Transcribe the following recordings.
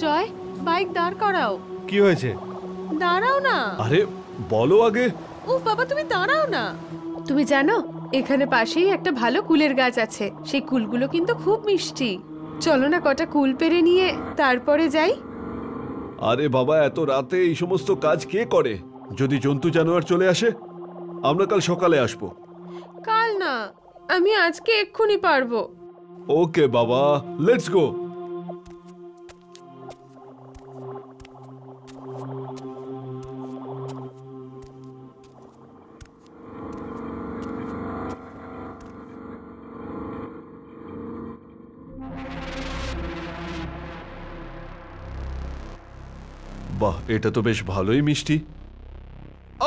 জয়, bike দাঁড় করাও। কি হয়েছে? দাঁড়াও না। আরে বলো আগে। ও বাবা, তুমি দাঁড়াও না। তুমি জানো এখানে পাশেই একটা ভালো কুলের গাছ আছে, সেই কুলগুলো কিন্তু খুব মিষ্টি। চলো না কটা কুল পেরে নিয়ে তারপরে যাই। আরে বাবা, এত রাতে এই সমস্ত কাজ কে করে? যদি জন্তু জানোয়ার চলে আসে? আমরা কাল সকালে আসবো। কাল না, আমি আজকে এক্ষুনি পারবো। ওকে বাবা, লেটস গো। বাহ, এটা তো বেশ ভালোই মিষ্টি।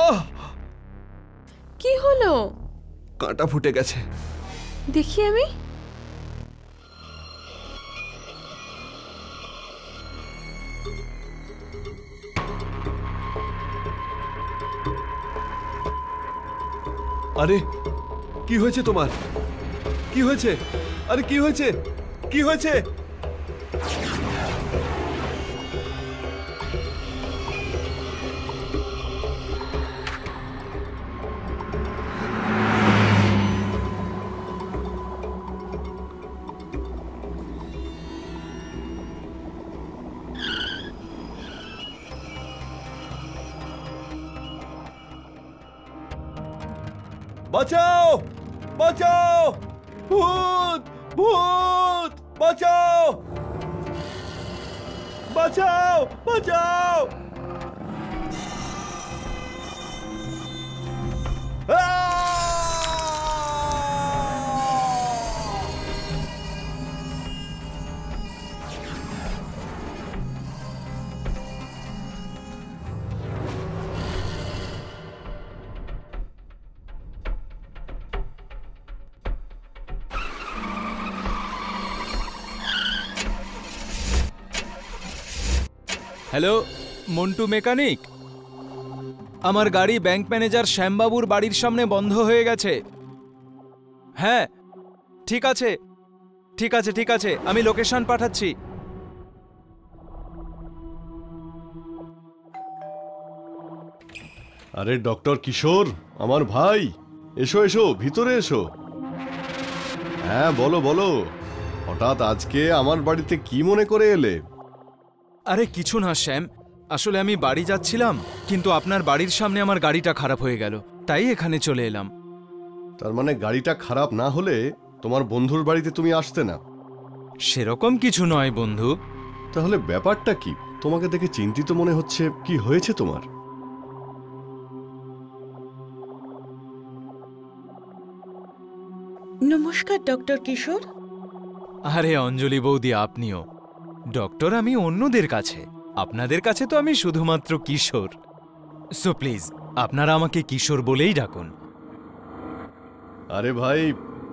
আহ, কি হলো? কাঁটা ফুটে গেছে। দেখি আমি। আরে কি হয়েছে তোমার? কি হয়েছে? আরে কি হয়েছে? কি হয়েছে? বাঁচাও, বাঁচাও, ভূত, ভূত, বাঁচাও, বাঁচাও, বাঁচাও। Hello, Montu mechanic. আমার গাড়ি ব্যাংক ম্যানেজার শ্যামবাবুর বাড়ির সামনে বন্ধ হয়ে গেছে। হ্যাঁ, ঠিক আছে, ঠিক আছে, ঠিক আছে, আমি লোকেশন পাঠাচ্ছি। আরে ডক্টর কিশোর, আমার ভাই, এসো এসো, ভিতরে এসো। হ্যাঁ বলো বলো, হঠাৎ আজকে আমার বাড়িতে কি মনে করে এলে? আরে কিছু না শ্যাম, আসলে আমি বাড়ি যাচ্ছিলাম, কিন্তু আপনার বাড়ির সামনে আমার গাড়িটা খারাপ হয়ে গেল, তাই এখানে চলে এলাম। তার মানে গাড়িটা খারাপ না হলে তোমার বন্ধুর বাড়িতে তুমি আসতে না? সেরকম কিছু নয় বন্ধু। তাহলে ব্যাপারটা কি? তোমাকে দেখে চিন্তিত মনে হচ্ছে, কি হয়েছে তোমার? নমস্কার ডক্টর কিশোর। আরে অঞ্জলি বৌদি, আপনিও? ডক্টর আমি অন্যদের কাছে, আপনাদের কাছে তো আমি শুধুমাত্র কিশোর। সো প্লিজ আপনারা আমাকে কিশোর বলেই ডাকুন। আরে ভাই,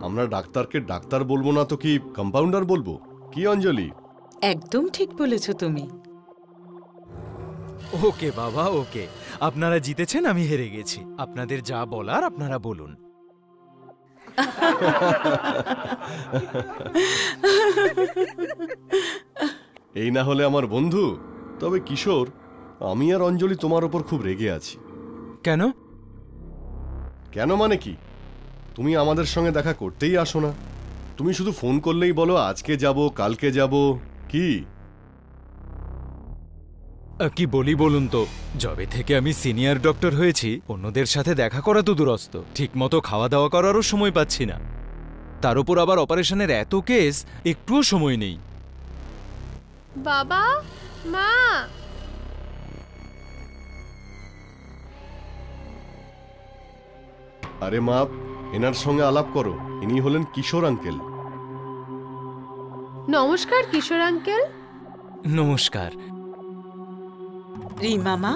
আমরা ডাক্তারকে ডাক্তার বলবো না তো কি কম্পাউন্ডার বলবো? কি অঞ্জলি? একদম ঠিক বলেছ তুমি। ওকে বাবা, ওকে। আপনারা জিতেছেন, আমি হেরে গেছি। আপনাদের যা বলার আপনারা বলুন। এই না হলে আমার বন্ধু। তবে কিশোর, আমি আর অঞ্জলি তোমার ওপর খুব রেগে আছি। কেন? কেন মানে কি? তুমি আমাদের সঙ্গে দেখা করতেই আসো না। তুমি শুধু ফোন করলেই বলো আজকে যাব, কালকে যাব। কি কি বলি বলুন তো, যবে থেকে আমি সিনিয়র ডক্টর হয়েছি অন্যদের সাথে দেখা করা তো দূরস্থ, ঠিকমতো খাওয়া দাওয়া করারও সময় পাচ্ছি না। তার উপর আবার অপারেশনের এত কেস, একটুও সময় নেই। বাবা, মা। আরে মা, এনার সঙ্গে আলাপ করো। ইনি হলেন কিশোর আঙ্কেল। নমস্কার কিশোর আঙ্কেল। নমস্কার। রিমা মা,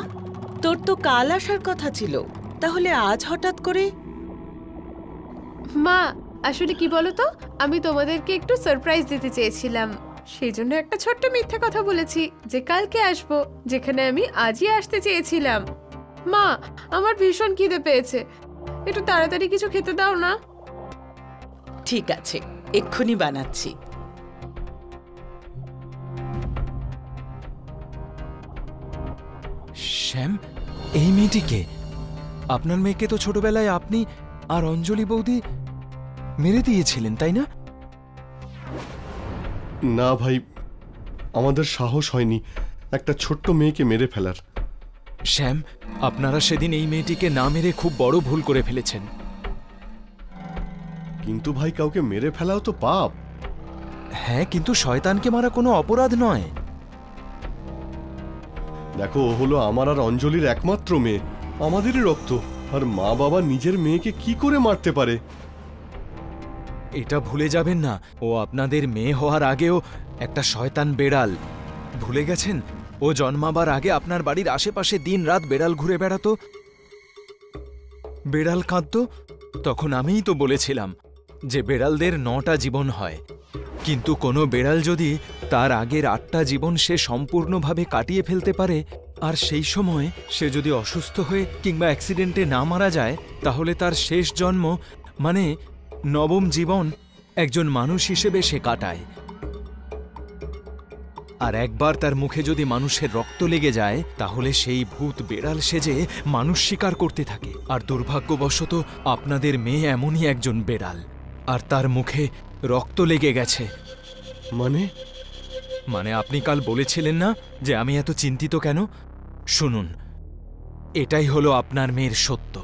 তোর তো কাল আসার কথা ছিল, তাহলে আজ হঠাৎ করে? মা, আসলে কি বলতো, আমি তোমাদেরকে একটু সারপ্রাইজ দিতে চেয়েছিলাম, সেই জন্য একটা ছোট্ট মিথ্যে কথা বলেছি যে কালকে আসবো, যেখানে আমি আজই আসতে চেয়েছিলাম। মা, আমার ভীষণ খিদে পেয়েছে, একটু তাড়াতাড়ি কিছু খেতে দাও না। ঠিক আছে, এক্ষুনি বানাচ্ছি। শ্যাম, এই মেয়েটিকে? আপনার মেয়েকে তো ছোটবেলায় আপনি আর অঞ্জলি বৌদি মেরে দিয়েছিলেন, তাই না? না ভাই, আমাদের সাহস হয়নি একটা ছোট্ট মেয়েকে মেরে ফেলার। শ্যাম, আপনারা সেদিন এই মেয়েটিকে না মেরে খুব বড় ভুল করে ফেলেছেন। কিন্তু ভাই, কাউকে মেরে ফেলাও তো পাপ। হ্যাঁ, কিন্তু শয়তানকে মারা কোনো অপরাধ নয়। দেখো, ও হলো আমার আর অঞ্জলির একমাত্র মেয়ে, আমাদেরই রক্ত। আর মা বাবা নিজের মেয়েকে কি করে মারতে পারে? এটা ভুলে যাবেন না, ও আপনাদের মেয়ে হওয়ার আগেও একটা শয়তান বেড়াল। ভুলে গেছেন? ও জন্মাবার আগে আপনার বাড়ির আশেপাশে দিনরাত বেড়াল ঘুরে বেড়াতো, বেড়াল কাঁদতো। তখন আমিই তো বলেছিলাম যে বেড়ালদের 9টা জীবন হয়, কিন্তু কোনো বেড়াল যদি তার আগের 8টা জীবন সে সম্পূর্ণভাবে কাটিয়ে ফেলতে পারে, আর সেই সময় সে যদি অসুস্থ হয়ে কিংবা অ্যাক্সিডেন্টে না মারা যায়, তাহলে তার শেষ জন্ম মানে 9ম জীবন একজন মানুষ হিসেবে সে কাটায়। আর একবার তার মুখে যদি মানুষের রক্ত লেগে যায়, তাহলে সেই ভূত বেড়াল সেজে মানুষ শিকার করতে থাকে। আর দুর্ভাগ্যবশত আপনাদের মেয়ে এমনই একজন বেড়াল, আর তার মুখে রক্ত লেগে গেছে। মানে আপনি কাল বলেছিলেন না যে আমি এত চিন্তিত কেন? শুনুন, এটাই হলো আপনার মেয়ের সত্য।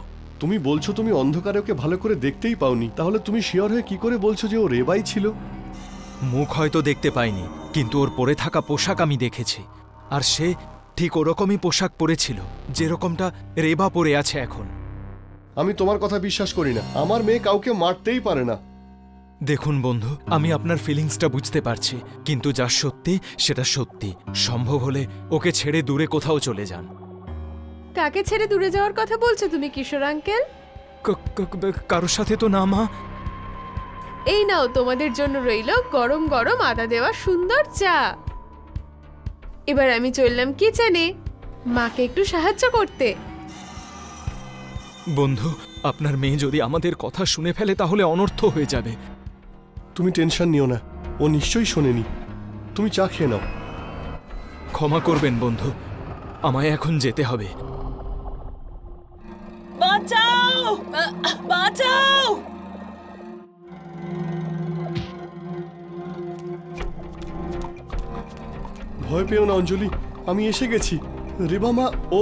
তুমি বলছো তুমি অন্ধকারে ওকে ভালো করে দেখতেই পাওনি, তাহলে তুমি শিওর হয়ে কি করে বলছো যে ও রেবাই ছিল? মুখ হয়তো দেখতে পাইনি, কিন্তু ওর পরে থাকা পোশাক আমি দেখেছি, আর সে ঠিক ওরকমই পোশাক পরেছিল যেরকমটা রেবা পরে আছে এখন। আমি তোমার কথা বিশ্বাস করি না, আমার মেয়ে কাউকে মারতেই পারে না। দেখুন বন্ধু, আমি আপনার ফিলিংসটা বুঝতে পারছি, কিন্তু যা সত্যি সেটা সত্যি। সম্ভব হলে ওকে ছেড়ে দূরে কোথাও চলে যান। কাকে ছেড়ে দূরে যাওয়ার কথা বলছো তুমি কিশোর আঙ্কেল? কারোর সাথে তো না মা। এই নাও, তোমাদের জন্য রইল গরম গরম আদা দেওয়া সুন্দর চা। এবার আমি চললাম কিচেনে মাকে একটু সাহায্য করতে। বন্ধু, আপনার মেয়ে যদি আমাদের কথা শুনে ফেলে তাহলে অনর্থ হয়ে যাবে। তুমি টেনশন নিও না, ও নিশ্চয়ই শোনেনি। তুমি চা খেয়ে নাও। ক্ষমা করবেন বন্ধু, আমায় এখন যেতে হবে। বাঁচাও! বাঁচাও! ভয় পেও না অঞ্জলি, আমি এসে গেছি। রেবা মা, ও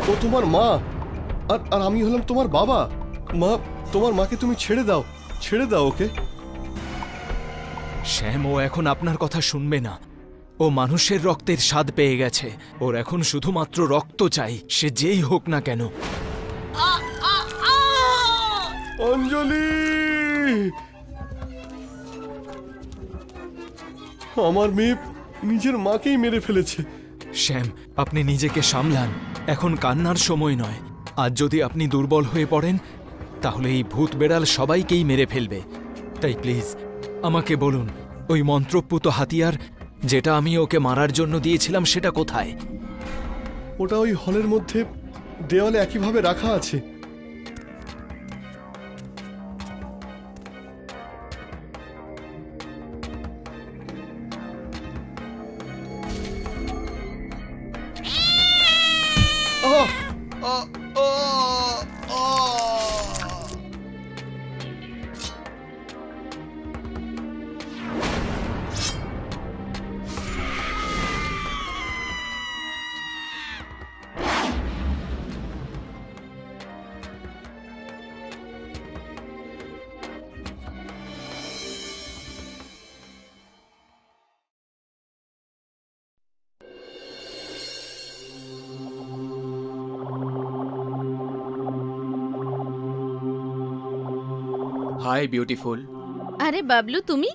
ও তোমার মা, আর আমি হলাম তোমার বাবা। মা, তোমার মাকে তুমি ছেড়ে দাও, ছেড়ে দাও ওকে। শ্যাম, ও এখন আপনার কথা শুনবে না। ও মানুষের রক্তের স্বাদ পেয়ে গেছে। ওর এখন শুধুমাত্র রক্ত চাই, সে যেই হোক না কেন। অঞ্জলি, আমার মেয়ে নিজের মাকেই মেরে ফেলেছে। শ্যাম, আপনি নিজেকে সামলান, এখন কান্নার সময় নয়। আজ যদি আপনি দুর্বল হয়ে পড়েন, তাহলে এই ভূত বেড়াল সবাইকেই মেরে ফেলবে। তাই প্লিজ আমাকে বলুন, ওই মন্ত্রপুত হাতিয়ার যেটা আমি ওকে মারার জন্য দিয়েছিলাম সেটা কোথায়? ওটা ওই হলের মধ্যে দেওয়ালে একইভাবে রাখা আছে। Hi beautiful. আরে বাবলু, তুমি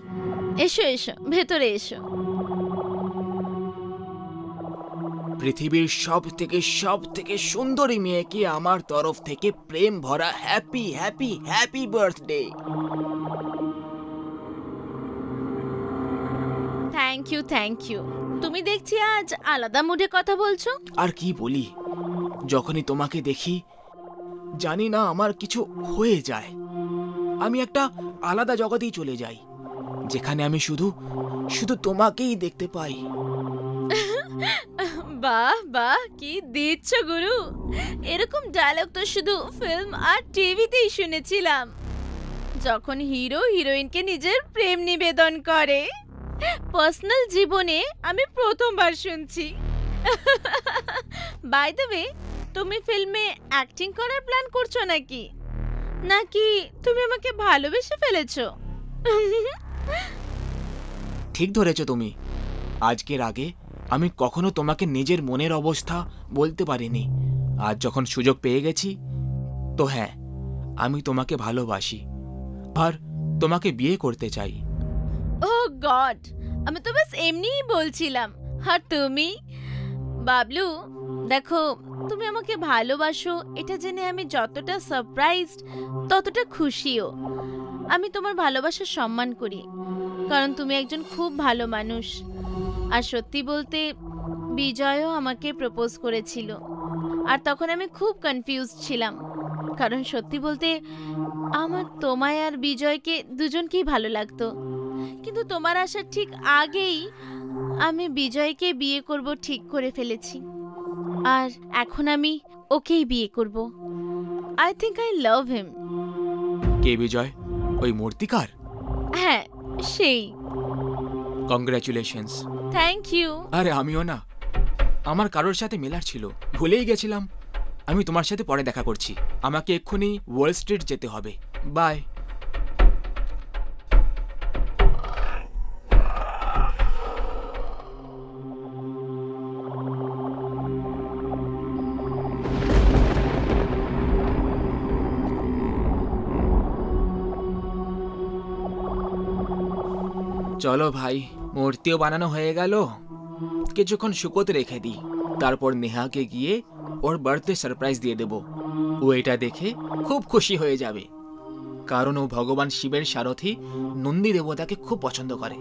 এসো এসো, ভেতরে এসো। পৃথিবীর সব থেকে সুন্দরী মেয়েকে আমার তরফ থেকে প্রেম ভরা happy happy happy birthday. Thank you. তুমি দেখছি আজ আলাদা মুডে কথা বলছো। আর কি বলি, যখনই তোমাকে দেখি জানি না আমার কিছু হয়ে যায়। আমি একটা আলাদা জগতেই চলে যাই, যেখানে আমি শুধু তোমাকেই দেখতে পাই। বাহ বাহ, কি দিচ্ছ গুরু! এরকম ডায়লগ তো শুধু ফিল্ম আর টিভিতেই শুনেছিলাম, যখন হিরো হিরোইনকে নিজের প্রেম নিবেদন করে। পার্সোনাল জীবনে আমি প্রথমবার শুনছি। বাই দ্য ওয়ে, তুমি ফিল্মে অ্যাক্টিং করার প্ল্যান করছো নাকি, নাকি তুমি আমাকে ভালোবেসে ফেলেছো? ঠিক ধরেছো তুমি। আজকের আগে আমি কখনো তোমাকে নিজের মনের অবস্থা বলতে পারিনি। আজ যখন সুযোগ পেয়ে গেছি, তো হ্যাঁ, আমি তোমাকে ভালোবাসি আর তোমাকে বিয়ে করতে চাই। ওহ গড, আমি তো বাস এমনিই বলছিলাম। আর তুমি? বাবলু, দেখো, তুমি আমাকে ভালোবাসো এটা জেনে আমি যতটা সারপ্রাইজড ততটা খুশিও। আমি তোমার ভালোবাসার সম্মান করি, কারণ তুমি একজন খুব ভালো মানুষ। আর সত্যি বলতে, বিজয়ও আমাকে প্রপোজ করেছিল, আর তখন আমি খুব কনফিউজড ছিলাম, কারণ সত্যি বলতে আমার তোমায় আর বিজয়কে দুজনকেই ভালো লাগতো। কিন্তু তোমার আসার ঠিক আগেই আমি বিজয়কে বিয়ে করব ঠিক করে ফেলেছি, আর এখন আমি ওকেই বিয়ে করব। I think I love him. কে বিজয়? ওই মূর্তিকার? হ্যাঁ, সেই। কংগ্রাচুলেশনস। Thank you. আরে আমিও না, আমার কারোর সাথে মেলার ছিল, ভুলেই গেছিলাম। আমি তোমার সাথে পরে দেখা করছি। আমাকে এক্ষুনি ওয়াল স্ট্রিট যেতে হবে। বাই। চলো ভাই, মূর্তিও বানানো হয়ে গেল। কিছুক্ষণ শুকোতে রেখে দিই, তারপর নেহাকে গিয়ে ওর বার্থডে সারপ্রাইজ দিয়ে দেব। ও এটা দেখে খুব খুশি হয়ে যাবে, কারণ ও ভগবান শিবের সারথি নন্দী দেবতাকে খুব পছন্দ করে।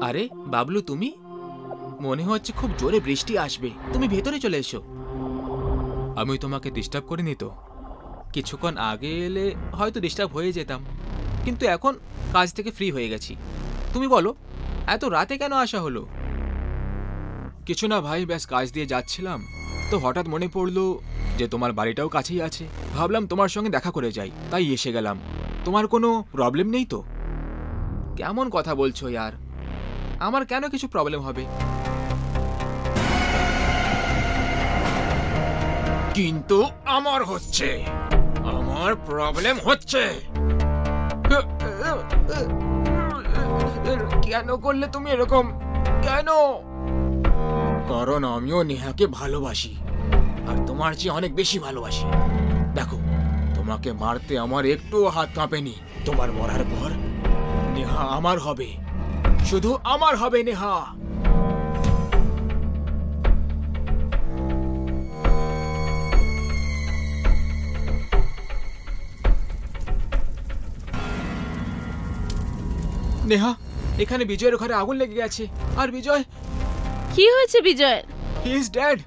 আরে বাবলু, তুমি? মনে হচ্ছে খুব জোরে বৃষ্টি আসবে, তুমি ভেতরে চলে এসো। আমি তোমাকে ডিস্টার্ব করিনি তো? কিছুক্ষণ আগে এলে হয়তো ডিস্টার্ব হয়ে যেতাম, কিন্তু এখন কাজ থেকে ফ্রি হয়ে গেছি। তুমি বলো, এত রাতে কেন আসা হলো? কিছু না ভাই, ব্যাস কাজ দিয়ে যাচ্ছিলাম, তো হঠাৎ মনে পড়লো যে তোমার বাড়িটাও কাছেই আছে। ভাবলাম তোমার সঙ্গে দেখা করে যাই, তাই এসে গেলাম। তোমার কোনো প্রবলেম নেই তো? কেমন কথা বলছো ইয়ার? আমার কেন কিছু প্রবলেম হবে? কিন্তু আমার হচ্ছে, আমার প্রবলেম হচ্ছে। কেন করলে তুমি এরকম? কেন? কারণ আমিও নেহাকে ভালোবাসি, আর তোমার চেয়ে অনেক বেশি ভালোবাসি। দেখো, তোমাকে মারতে আমার একটুও হাত কাঁপেনি। তোমার মরার পর নেহা আমার হবে, শুধু আমার হবে নেহা। নেহা, এখানে বিজয়ের ঘরে আগুন লেগে গেছে। আর বিজয়? কি হয়েছে বিজয়ের? He is dead.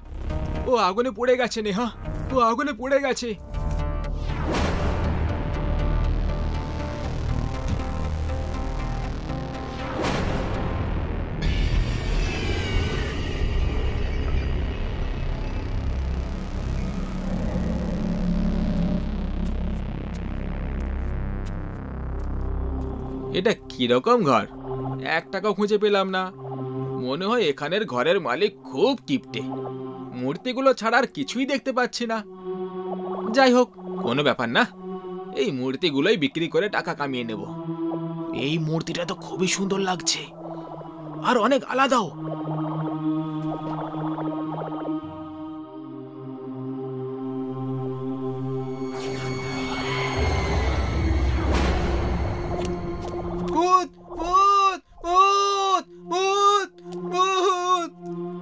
ও আগুনে পুড়ে গেছে নেহা, ও আগুনে পুড়ে গেছে। এটা কিরকম ঘর? এক টাকাও খুঁজে পেলাম না। মনে হয় এখানের ঘরের মালিক খুব কিপটে। মূর্তিগুলো ছাড়া আর কিছুই দেখতে পাচ্ছি না। যাই হোক, কোনো ব্যাপার না, এই মূর্তিগুলোই বিক্রি করে টাকা কামিয়ে নেব। এই মূর্তিটা তো খুবই সুন্দর লাগছে, আর অনেক আলাদাও।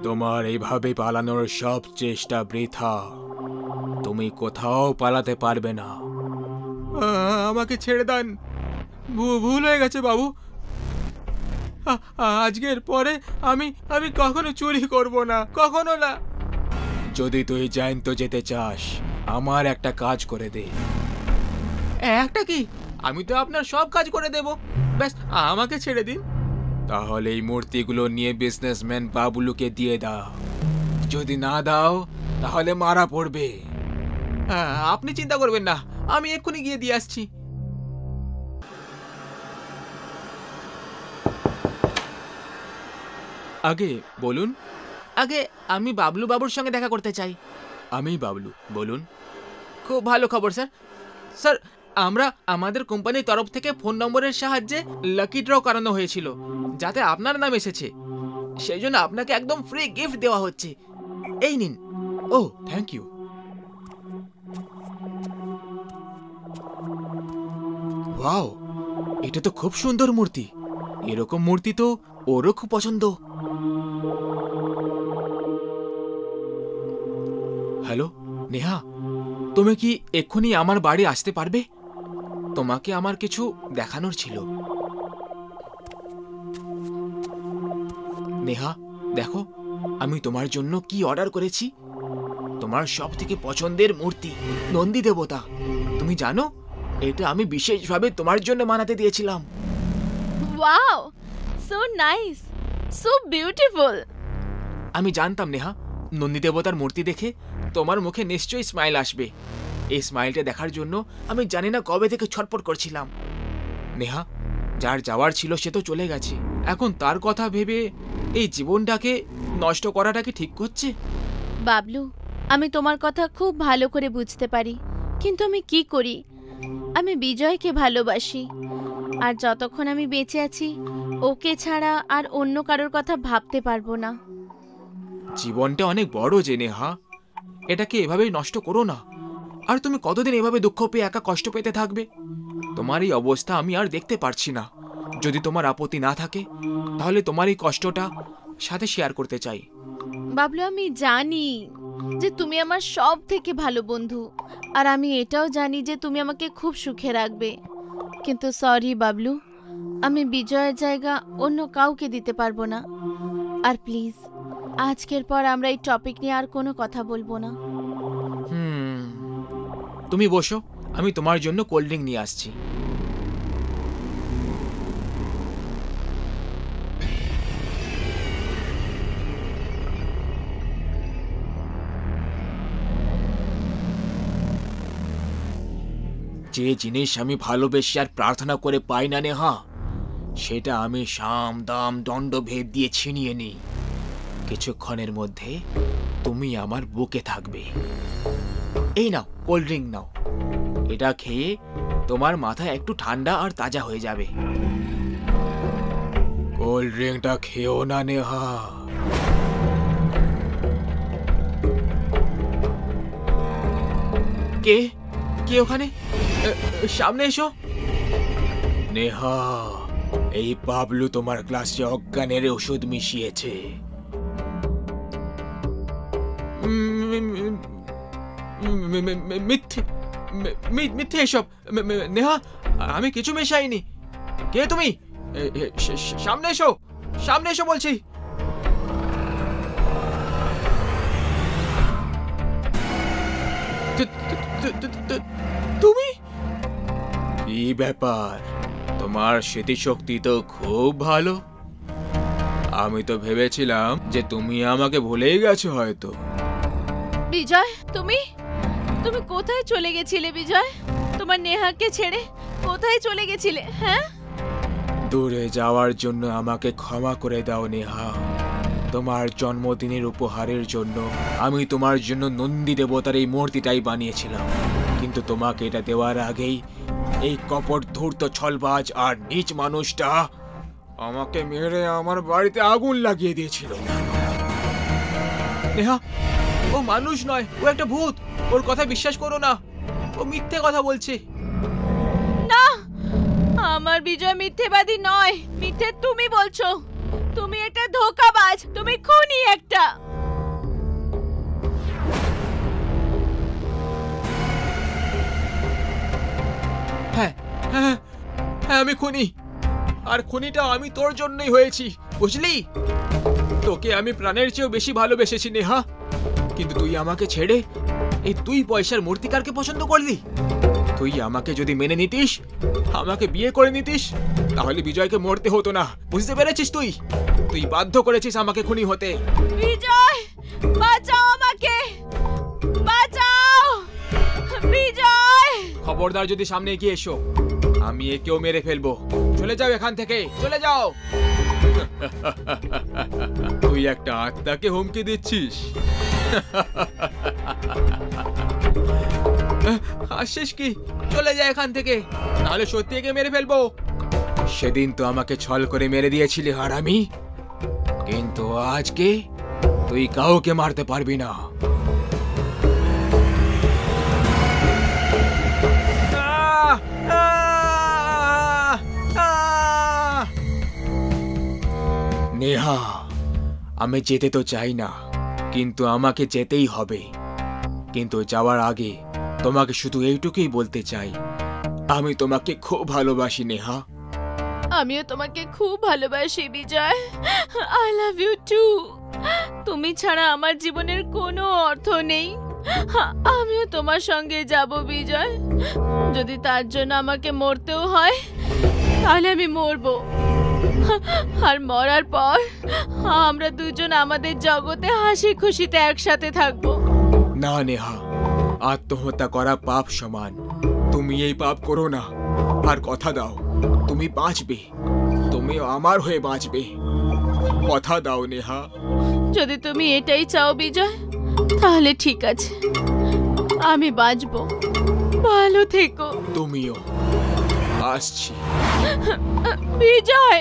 তোমার এইভাবে পালানোর সব চেষ্টা বৃথা। তুমি কোথাও পালাতে পারবে না। আমাকে ছেড়ে দেন, ভুল হয়ে গেছে বাবু। আজকের পরে আমি কখনো চুরি করব না, কখনো না। যদি তুই জ্যান্ত যেতে চাস, আমার একটা কাজ করে দে। একটা কি? আমি তো আপনার সব কাজ করে দেব, ব্যাস আমাকে ছেড়ে দিন। তাহলে এই মূর্তিগুলো নিয়ে বিজনেসম্যান বাবলুকে দিয়ে দাও, যদি না দাও তাহলে মারা পড়বে। হ্যাঁ, আপনি চিন্তা করবেন না, আমি এক্ষুনি গিয়ে দিয়ে আসছি। আগে বলুন। আগে আমি বাবলু বাবুর সঙ্গে দেখা করতে চাই। আমি বাবলু, বলুন। খুব ভালো খবর স্যার। স্যার, আমরা আমাদের কোম্পানির তরফ থেকে ফোন নম্বরের সাহায্যে লাকি ড্র করানো হয়েছিল, যাতে আপনার নাম এসেছে। সেই জন্য আপনাকে একদম ফ্রি গিফট দেওয়া হচ্ছে। এই নিন। ও থ্যাংক ইউ। ওয়াও, এটা তো খুব সুন্দর মূর্তি। এরকম মূর্তি তো ওরও খুব পছন্দ। হ্যালো নেহা, তুমি কি এক্ষুনি আমার বাড়ি আসতে পারবে? তোমাকে আমার কিছু দেখানোর ছিল। নেহা দেখো, আমি তোমার জন্য কি অর্ডার করেছি। তোমার সব থেকে পছন্দের মূর্তি, নন্দী দেবতা। তুমি জানো, এটা আমি বিশেষভাবে তোমার জন্য বানাতে দিয়েছিলাম। Wow, so nice, so beautiful. আমি জানতাম নেহা, নন্দী দেবতার মূর্তি দেখে তোমার মুখে নিশ্চয়ই স্মাইল আসবে। এই স্মাইলটা দেখার জন্য আমি জানি না কবে থেকে ছটফট করছিলাম। নেহা, যার যাওয়ার ছিল সে তো চলে গেছে। এখন তার কথা ভেবে এই জীবনটাকে নষ্ট করাটা কি ঠিক করছে? বাবলু, আমি তোমার কথা খুব ভালো করে বুঝতে পারি, কিন্তু আমি কি করি? আমি বিজয়কে ভালোবাসি, আর যতক্ষণ আমি বেঁচে আছি ওকে ছাড়া আর অন্য কারোর কথা ভাবতে পারবো না। জীবনটা অনেক বড় যে নেহা, এটাকে এভাবেই নষ্ট করো না। আর তুমি কতদিন এভাবে দুঃখ পেয়ে একা কষ্ট পেতে থাকবে? তোমার এই অবস্থা আমি আর দেখতে পারছি না। যদি তোমার আপত্তি না থাকে তাহলে তোমার এই কষ্টটা সাথে শেয়ার করতে চাই। বাবলু, আমি জানি যে তুমি আমার সব থেকে ভালো বন্ধু, আর আমি এটাও জানি যে তুমি আমাকে খুব সুখে রাখবে। কিন্তু সরি বাবলু, আমি বিজয়ের জায়গা অন্য কাউকে দিতে পারবো না। আর প্লিজ, আজকের পর আমরা এই টপিক নিয়ে আর কোনো কথা বলবো না। তুমি বসো, আমি তোমার জন্য কোল্ড ড্রিঙ্ক নিয়ে আসছি। যে জিনিস আমি ভালোবেসে আর প্রার্থনা করে পাই না নেহা, সেটা আমি সাম দাম দণ্ডভেদ দিয়ে ছিনিয়ে নিই। কিছুক্ষণের মধ্যে তুমি আমার বুকে থাকবে। এই নাও কোল্ড ড্রিঙ্ক নাও, এটা খেয়ে তোমার মাথা একটু ঠান্ডা আর তাজা হয়ে যাবে। কোল্ড ড্রিঙ্কটা খেও না নেহা। কে কে ওখানে? সামনে এসো। নেহা, এই বাবলু তোমার গ্লাসে অজ্ঞানের ওষুধ মিশিয়েছে। মিথ্যে এসব। নেহা, আমি কিছু মেশাইনি। কে তুমি? সামনে এসো, সামনে এসো বলছি। তুমি? কি ব্যাপার, তোমার স্মৃতিশক্তি তো খুব ভালো। আমি তো ভেবেছিলাম যে তুমি আমাকে ভুলেই গেছো হয়তো। বিজয়, তুমি তুমি কোথায় চলে গেছিলে? বিজয়, তোমার নেহাকে ছেড়ে কোথায় চলে গেছিলে? হ্যাঁ, দূরে যাওয়ার জন্য আমাকে ক্ষমা করে দাও নেহা। তোমার জন্মদিনের উপহারের জন্য আমি তোমার জন্য নন্দী দেবতার এই মূর্তিটাই বানিয়েছিলাম, কিন্তু তোমাকে এটা দেওয়ার আগেই এই কপট ধূর্ত ছলবাজ আর নীচ মানুষটা আমাকে মেরে আমার বাড়িতে আগুন লাগিয়ে দিয়েছিল। নেহা, ও মানুষ নয়, ও একটা ভূত। ওর কথা বিশ্বাস করো না, ও মিথ্যে কথা বলছে। না, আমার বিজয় মিথ্যেবাদী নয়, মিথ্যে তুমি বলছো। তুমি একটা ধোঁকাবাজ, তুমি খুনি একটা। হ্যাঁ হ্যাঁ হ্যাঁ, আমি খুনি। আর খুনিটা আমি তোর জন্যই হয়েছি, বুঝলি? তোকে আমি প্রাণের চেয়েও বেশি ভালোবেসেছি নেহা, কিন্তু তুই আমাকে ছেড়ে এই 2 পয়সার মূর্তিকারকে পছন্দ করলি। তুই আমাকে যদি মেনে নিতিস, আমাকে বিয়ে করে নিতিস, তাহলে বিজয়কে মরতে হতো না। বুঝতে পেরেছিস? তুই তুই বাধ্য করেছিস আমাকে খুনি হতে। বিজয়, বাঁচাও আমাকে, বাঁচাও বিজয়। খবরদার যদি সামনে এগিয়ে এসো, আমি একেও মেরে ফেলবো। চলে যাও এখান থেকে, চলে যাও। তুই একটা আত্মাকে হুমকি দিচ্ছিস। হাসিস কি? চলে যা এখান থেকে, নাহলে সত্যি একে মেরে ফেলবো। সেদিন তো আমাকে ছল করে মেরে দিয়েছিলি হারামি, কিন্তু আজকে তুই কাউকে মারতে পারবি না। নেহা, আমি যেতে তো চাই না, কিন্তু আমাকে যেতেই হবে। কিন্তু যাওয়ার আগে তোমাকে শুধু এইটুকুই বলতে চাই, আমি তোমাকে খুব ভালোবাসি নেহা। আমিও তোমাকে খুব ভালোবাসি Bijoy. I love you too. তুমি ছাড়া আমার জীবনের কোনো অর্থ নেই। আমিও তোমার সঙ্গে যাব বিজয়। যদি তার জন্য আমাকে মরতেও হয়, তাহলে আমি মরবো। আর মরার পর আমরা দুজন আমাদের জগতে হাসি খুশিতে একসাথে থাকবো। না নেহা, আত্মহত্যা করা পাপ সমান। তুমি এই পাপ করো না। আর কথা দাও, তুমি বাঁচবে, তুমিও আমার হয়ে বাঁচবে। কথা দাও নেহা। যদি তুমি এটাই চাও বিজয়, তাহলে ঠিক আছে, আমি বাঁচবো। ভালো থেকো। তুমিও। আসছি। বিজয়।